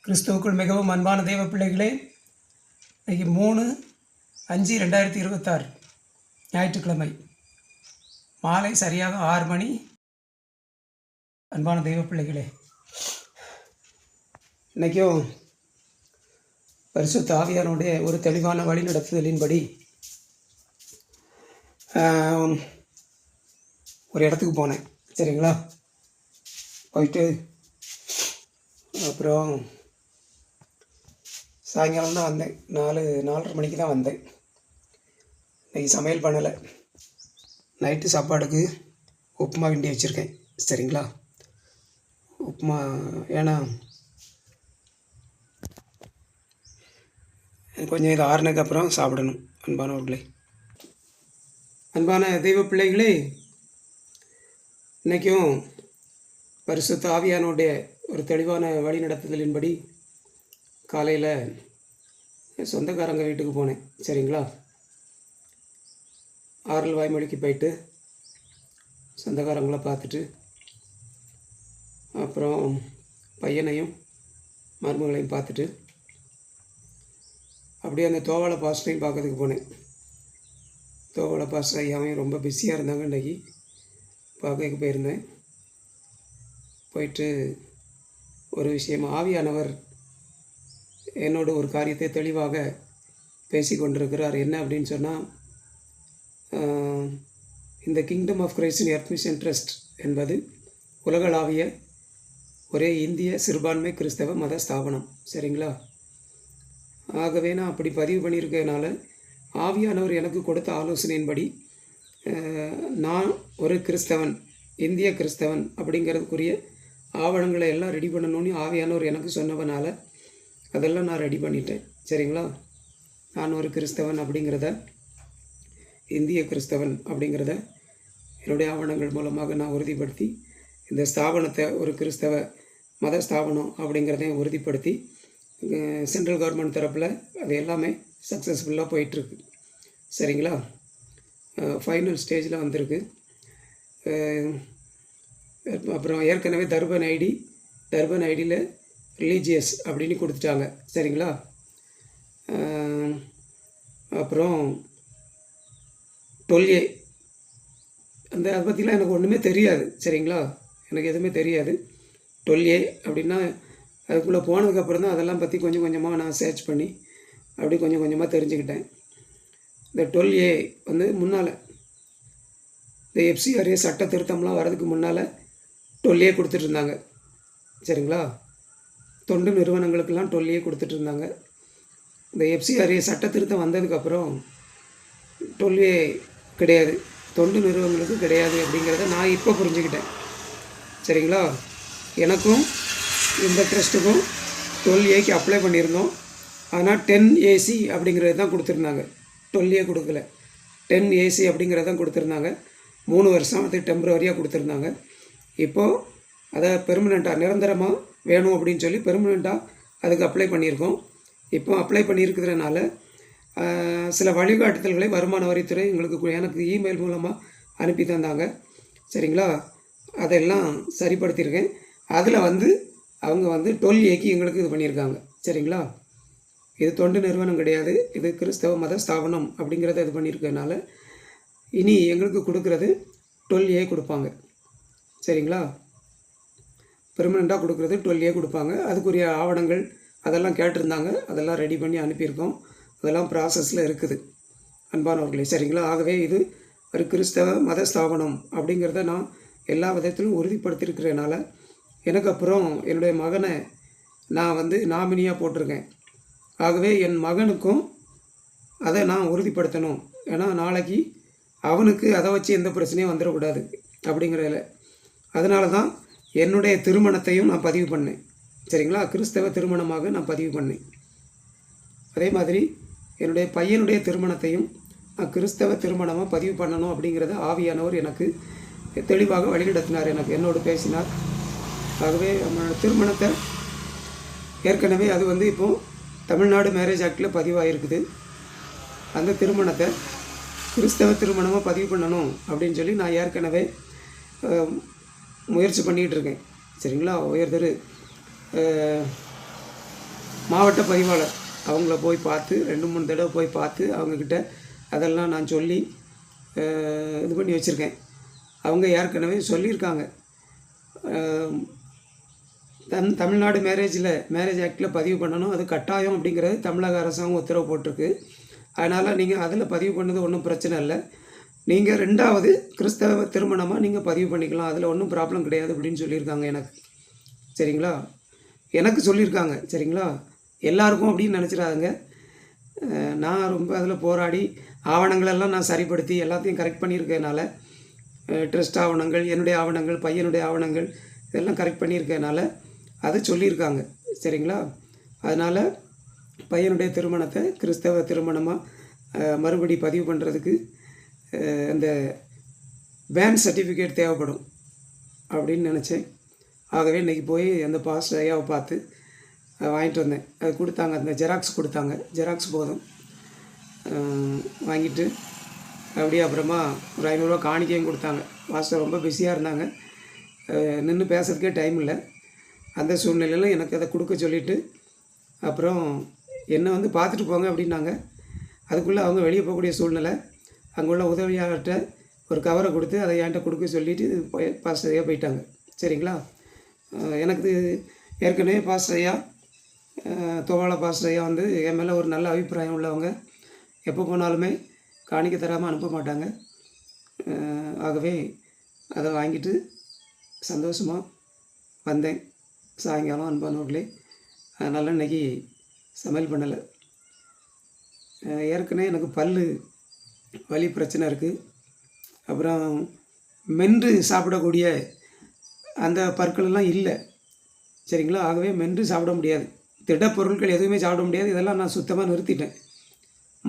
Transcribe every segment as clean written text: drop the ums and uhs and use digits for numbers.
கிறிஸ்துவுக்குள் மிகவும் அன்பான தெய்வ பிள்ளைகளே, இன்றைக்கி 3/5/2026 ஞாயிற்றுக்கிழமை மாலை சரியாக 6 மணி. அன்பான தெய்வ பிள்ளைகளே, இன்றைக்கும் பரிசுத்த ஆவியானுடைய ஒரு தெளிவான வழிநடத்துதலின்படி ஒரு இடத்துக்கு போனேன். சரிங்களா? போயிட்டு அப்புறம் சாயங்காலம் தான் வந்தேன். 4:30 மணிக்கு தான் வந்தேன். இன்றைக்கி சமையல் பண்ணலை. நைட்டு சாப்பாடுக்கு உப்புமா கிண்டி வச்சுருக்கேன். சரிங்களா? உப்புமா ஏன்னா கொஞ்சம் இது ஆறுனதுக்கு அப்புறம் சாப்பிடணும். அன்பானவர்களே, அன்பான தெய்வ பிள்ளைகளே, இன்றைக்கும் பரிசுத்த ஆவியானுடைய ஒரு தெளிவான வழி நடத்துதலின்படி காலையில் சொந்தக்காரங்க வீட்டுக்கு போனேன். சரிங்களா? ஆரல் வாய்மொழிக்கு போயிட்டு சொந்தக்காரங்களை பார்த்துட்டு அப்புறம் பையனையும் மருமகளையும் பார்த்துட்டு அப்படியே அந்த தோவாளை பாஸ்டரையும் பார்க்கறதுக்கு போனேன். தோவாளை பாஸ்டர் ஐயாவையும் ரொம்ப பிஸியாக இருந்தாங்க. இன்றைக்கி பார்க்க போயிருந்தேன். போயிட்டு ஒரு விஷயம், ஆவியானவர் என்னோட ஒரு காரியத்தை தெளிவாக பேசி கொண்டிருக்கிறார். என்ன அப்படின்னு சொன்னால், இந்த Kingdom of Christ in Earth Mission Trust என்பது உலகளாவிய ஒரே இந்திய சிறுபான்மை கிறிஸ்தவ மத ஸ்தாபனம். சரிங்களா? ஆகவே நான் அப்படி பதிவு பண்ணியிருக்கனால ஆவியானவர் எனக்கு கொடுத்த ஆலோசனையின்படி நான் ஒரு கிறிஸ்தவன், இந்திய கிறிஸ்தவன் அப்படிங்கிறதுக்குரிய ஆவணங்களை எல்லாம் ரெடி பண்ணணும்னு ஆவியானவர் எனக்கு சொன்னவனால அதெல்லாம் நான் ரெடி பண்ணிட்டேன். சரிங்களா? நான் ஒரு கிறிஸ்தவன் அப்படிங்கிறத, இந்திய கிறிஸ்தவன் அப்படிங்கிறத என்னுடைய ஆவணங்கள் மூலமாக நான் உறுதிப்படுத்தி இந்த ஸ்தாபனத்தை ஒரு கிறிஸ்தவ மத ஸ்தாபனம் அப்படிங்கிறதையும் உறுதிப்படுத்தி சென்ட்ரல் கவர்மெண்ட் தரப்பில் அது எல்லாமே சக்ஸஸ்ஃபுல்லாக போயிட்டுருக்கு. சரிங்களா? ஃபைனல் ஸ்டேஜில் வந்திருக்கு. அப்புறம் ஏற்கனவே தர்பன் ஐடியில் ரிலீஜியஸ் அப்படின்னு கொடுத்துட்டாங்க. சரிங்களா? அப்புறம் 12A அந்த அதை பற்றிலாம் எனக்கு ஒன்றுமே தெரியாது. சரிங்களா? எனக்கு எதுவுமே தெரியாது. 12A அப்படின்னா அதுக்குள்ளே போனதுக்கப்புறம் தான் அதெல்லாம் பற்றி கொஞ்சம் கொஞ்சமாக நான் சர்ச் பண்ணி அப்படி கொஞ்சம் கொஞ்சமாக தெரிஞ்சுக்கிட்டேன். இந்த 12A வந்து முன்னால் இந்த FCRA சட்ட திருத்தம்லாம் வர்றதுக்கு முன்னால் 12A கொடுத்துட்ருந்தாங்க. சரிங்களா? தொண்டு நிறுவனங்களுக்கெல்லாம் 12A கொடுத்துட்ருந்தாங்க. இந்த FCRA சட்ட திருத்தம் வந்ததுக்கப்புறம் 12A கிடையாது, தொண்டு நிறுவனங்களுக்கு கிடையாது அப்படிங்கிறத நான் இப்போ புரிஞ்சுக்கிட்டேன். சரிங்களா? எனக்கும் இந்த ட்ரஸ்ட்டுக்கும் 12Aக்கு அப்ளை பண்ணியிருந்தோம். ஆனால் 10AC அப்படிங்கிறது தான் கொடுத்துருந்தாங்க. 12A கொடுக்கல, 10AC அப்படிங்கிறது தான் கொடுத்துருந்தாங்க. 3 வருஷம் அது டெம்பரவரியாக கொடுத்துருந்தாங்க. இப்போது அதை பெர்மனெண்ட்டாக நிரந்தரமாக வேணும் அப்படின்னு சொல்லி பெர்மனெண்ட்டாக அதுக்கு அப்ளை பண்ணியிருக்கோம். இப்போ அப்ளை பண்ணியிருக்கிறதுனால சில வழிகாட்டுதல்களை வருமான வரித்துறை எனக்கு இமெயில் மூலமாக அனுப்பி தந்தாங்க. சரிங்களா? அதெல்லாம் சரிப்படுத்தியிருக்கேன். அதில் அவங்க 12Aக்கு எங்களுக்கு இது பண்ணியிருக்காங்க. சரிங்களா? இது தொண்டு நிறுவனம் கிடையாது, இது கிறிஸ்தவ மத ஸ்தாபனம் அப்படிங்கிறத இது பண்ணியிருக்கனால இனி எங்களுக்கு கொடுக்குறது 12A கொடுப்பாங்க. சரிங்களா? பெர்மனெண்ட்டாக கொடுக்குறது 12A கொடுப்பாங்க. அதுக்குரிய ஆவணங்கள் அதெல்லாம் கேட்டிருந்தாங்க, அதெல்லாம் ரெடி பண்ணி அனுப்பியிருக்கோம். அதெல்லாம் ப்ராசஸில் இருக்குது. அன்பானவர்களே, சரிங்களா? ஆகவே இது ஒரு கிறிஸ்தவ மத ஸ்தாபனம் அப்படிங்கிறத நான் எல்லா விதத்திலும் உறுதிப்படுத்தியிருக்கிறதுனால எனக்கு அப்புறம் என்னுடைய மகனை நான் நாமினியாக போட்டிருக்கேன். ஆகவே என் மகனுக்கும் அதை நான் உறுதிப்படுத்தணும். ஏன்னா நாளைக்கு அவனுக்கு அதை வச்சு எந்த பிரச்சனையும் வந்துடக்கூடாது அப்படிங்கிறதில்ல. அதனால தான் என்னுடைய திருமணத்தையும் நான் பதிவு பண்ணேன். சரிங்களா? கிறிஸ்தவ திருமணமாக நான் பதிவு பண்ணேன். அதே மாதிரி என்னுடைய பையனுடைய திருமணத்தையும் நான் கிறிஸ்தவ திருமணமாக பதிவு பண்ணணும் அப்படிங்கிறத ஆவியானவர் எனக்கு தெளிவாக வழிநடத்தினார், என்னோடு பேசினார். ஆகவே நம்மளோட திருமணத்தை ஏற்கனவே அது இப்போது தமிழ்நாடு மேரேஜ் ஆக்டில் பதிவாகிருக்குது. அந்த திருமணத்தை கிறிஸ்தவ திருமணமாக பதிவு பண்ணணும் அப்படின்னு சொல்லி நான் ஏற்கனவே முயற்சி பண்ணிகிட்டு இருக்கேன். சரிங்களா? உயர்திரு மாவட்ட பதிவாளர் அவங்கள போய் பார்த்து 2-3 தடவை போய் பார்த்து அவங்கக்கிட்ட அதெல்லாம் நான் சொல்லி இது பண்ணி வச்சுருக்கேன். அவங்க ஏற்கனவே சொல்லியிருக்காங்க. தமிழ்நாடு மேரேஜ் ஆக்டில் பதிவு பண்ணணும், அது கட்டாயம் அப்படிங்கிறது தமிழக அரசாங்கம் உத்தரவு போட்டிருக்கு. அதனால் நீங்கள் அதில் பதிவு பண்ணது ஒன்றும் பிரச்சனை இல்லை. நீங்கள் 2வது கிறிஸ்தவ திருமணமாக நீங்கள் பதிவு பண்ணிக்கலாம், அதில் ஒன்றும் ப்ராப்ளம் கிடையாது அப்படின்னு சொல்லியிருக்காங்க எனக்கு. சரிங்களா? எனக்கு சொல்லியிருக்காங்க. சரிங்களா? எல்லாருக்கும் அப்படின்னு நினச்சிடாதுங்க. நான் ரொம்ப அதில் போராடி ஆவணங்களெல்லாம் நான் சரிப்படுத்தி எல்லாத்தையும் கரெக்ட் பண்ணியிருக்கனால, ட்ரஸ்ட் ஆவணங்கள், என்னுடைய ஆவணங்கள், பையனுடைய ஆவணங்கள் இதெல்லாம் கரெக்ட் பண்ணியிருக்கனால அது சொல்லியிருக்காங்க. சரிங்களா? அதனால் பையனுடைய திருமணத்தை கிறிஸ்தவ திருமணமாக மறுபடி பதிவு பண்ணுறதுக்கு அந்த பேன் சர்டிஃபிகேட் தேவைப்படும் அப்படின்னு நினச்சேன். ஆகவே இன்றைக்கி போய் அந்த பாஸ்டர் ஐயாவை பார்த்து வாங்கிட்டு வந்தேன். அது கொடுத்தாங்க, அந்த ஜெராக்ஸ் கொடுத்தாங்க. ஜெராக்ஸ் போதும் வாங்கிட்டு அப்படியே அப்புறமா ஒரு 500 ரூபா காணிக்கையும் கொடுத்தாங்க. பாஸ்டர் ரொம்ப பிஸியாக இருந்தாங்க, நின்று பேசுறதுக்கே டைம் இல்லை. அந்த சூழ்நிலையில் எனக்கு அதை கொடுக்க சொல்லிவிட்டு அப்புறம் என்னை வந்து பார்த்துட்டு போங்க அப்படின்னாங்க. அதுக்குள்ளே அவங்க வெளியே போகக்கூடிய சூழ்நிலை. அங்கே உள்ள உதவியாளர்கிட்ட ஒரு கவரை கொடுத்து அதை என்கிட்ட கொடுக்க சொல்லிவிட்டு பாஸ்டர் ஐயா போயிட்டாங்க. சரிங்களா? எனக்கு ஏற்கனவே பாஸ்டர் ஐயா, தோவாள பாஸ்டர் ஐயா வந்து என் மேலே ஒரு நல்ல அபிப்பிராயம் உள்ளவங்க. எப்போ போனாலுமே காணிக்க தராமல் அனுப்ப மாட்டாங்க. ஆகவே அதை வாங்கிட்டு சந்தோஷமாக வந்தேன். சாயங்காலம் அன்பானவர்களே, அதனால் இன்றைக்கி சமையல் பண்ணலை. ஏற்கனவே எனக்கு பல்லு வலி பிரச்சனை இருக்குது. அப்புறம் மென்று சாப்பிடக்கூடிய அந்த பற்களெல்லாம் இல்லை. சரிங்களா? ஆகவே மென்று சாப்பிட முடியாது, திடப்பொருட்கள் எதுவுமே சாப்பிட முடியாது. இதெல்லாம் நான் சுத்தமாக நிறுத்திட்டேன்,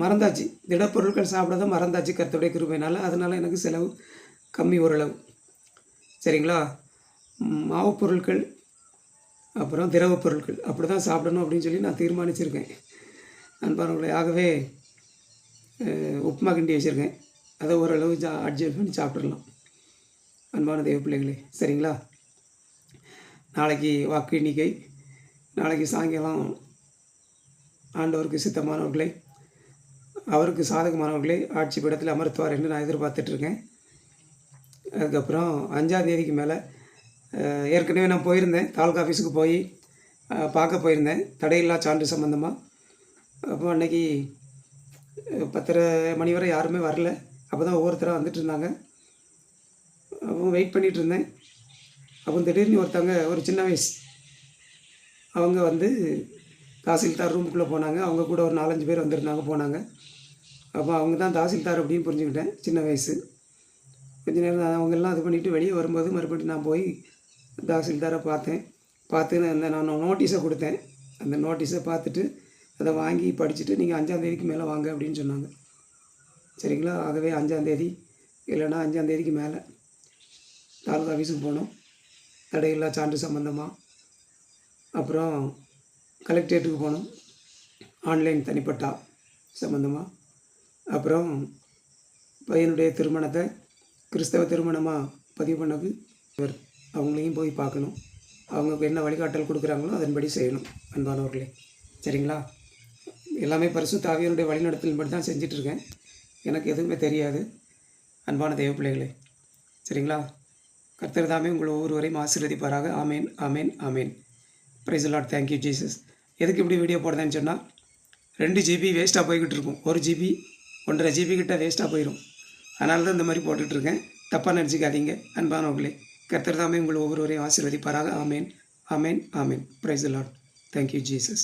மறந்தாச்சு. திடப்பொருட்கள் சாப்பிட மறந்தாச்சு கர்த்தருடைய கிருபையினால். அதனால் எனக்கு செலவு கம்மி ஓரளவு. சரிங்களா? மாவு பொருட்கள் அப்புறம் திரவ பொருட்கள் அப்படி தான் சாப்பிடணும் அப்படின்னு சொல்லி நான் தீர்மானிச்சிருக்கேன் அன்பானவர்களே. ஆகவே உப்புமா கிண்டி வச்சுருக்கேன், அதை ஓரளவு அட்ஜஸ்ட் பண்ணி சாப்பிட்றலாம் அன்பான தெய்வ பிள்ளைகளே. சரிங்களா? நாளைக்கு வாக்கு எண்ணிக்கை, நாளைக்கு சாயங்காலம் ஆண்டவருக்கு சித்தமானவர்களை, அவருக்கு சாதகமானவர்களை ஆட்சி பீடத்தில் அமர்த்துவார் என்று நான் எதிர்பார்த்துட்ருக்கேன். அதுக்கப்புறம் 5ஆம் தேதிக்கு மேலே ஏற்கனவே நான் போயிருந்தேன், தாலுக்கா ஆஃபீஸுக்கு போய் பார்க்க போயிருந்தேன் தடையில்லா சான்று சம்மந்தமாக. அப்போ அன்றைக்கி 10:30 மணி வரை யாருமே வரல. அப்போ தான் ஒவ்வொருத்தராக வந்துட்டு இருந்தாங்க. அப்போ வெயிட் பண்ணிகிட்டு இருந்தேன். அப்போ திடீர்னு ஒருத்தவங்க, ஒரு சின்ன வயசு அவங்க வந்து தாசில்தார் ரூமுக்குள்ளே போனாங்க. அவங்க கூட ஒரு 4-5 பேர் வந்திருந்தாங்க, போனாங்க. அப்போ அவங்க தான் தாசில்தார் அப்படின்னு புரிஞ்சுக்கிட்டேன். சின்ன வயசு. கொஞ்ச நேரம் அவங்கெல்லாம் இது பண்ணிவிட்டு வெளியே வரும்போது மறுபடியும் நான் போய் தாசில்தாரை பார்த்து நான் நோட்டீஸை கொடுத்தேன். அந்த நோட்டீஸை பார்த்துட்டு அதை வாங்கி படிச்சுட்டு நீங்கள் 5ஆம் தேதிக்கு மேலே வாங்க அப்படின்னு சொன்னாங்க. சரிங்களா? ஆகவே 5ஆம் தேதி இல்லைன்னா 5ஆம் தேதிக்கு மேலே தாலுகா ஆஃபீஸுக்கு போனோம், தடையில்லா சான்று சம்மந்தமாக. அப்புறம் கலெக்டரேட்டுக்கு போனோம், ஆன்லைன் தனிப்பட்டா சம்மந்தமாக. அப்புறம் பையனுடைய திருமணத்தை கிறிஸ்தவ திருமணமாக பதிவு பண்ணது அவங்களையும் போய் பார்க்கணும். அவங்க என்ன வழிகாட்டல் கொடுக்குறாங்களோ அதன்படி செய்யணும் அன்பானவர்களே. சரிங்களா? எல்லாமே பரிசுத்த ஆவியானுடைய வழிநடத்தலின்படி தான் செஞ்சிட்ருக்கேன். எனக்கு எதுவுமே தெரியாது அன்பான தெய்வ பிள்ளைகளே. சரிங்களா? கர்த்தர் தாமே உங்களை ஒவ்வொருவரையும் ஆசீர்வதிப்பாராக. ஆமேன், ஆமேன், ஆமேன். Praise the Lord. Thank you Jesus. எதுக்கு இப்படி வீடியோ போடுறேன்னு சொன்னால், 2 GB வேஸ்ட்டாக போய்கிட்டு இருக்கும். 1 GB 1.5 GB கிட்ட வேஸ்ட்டாக போயிடும். அதனால தான் இந்த மாதிரி போட்டுட்ருக்கேன். தப்பாக நினச்சிக்காதீங்க அன்பானவர்களே. கர்த்தர் தாமே உங்களை ஒவ்வொருவரையும் ஆசீர்வதிப்பாராக. ஆமேன், ஆமேன், ஆமேன். Praise the Lord. Thank you Jesus.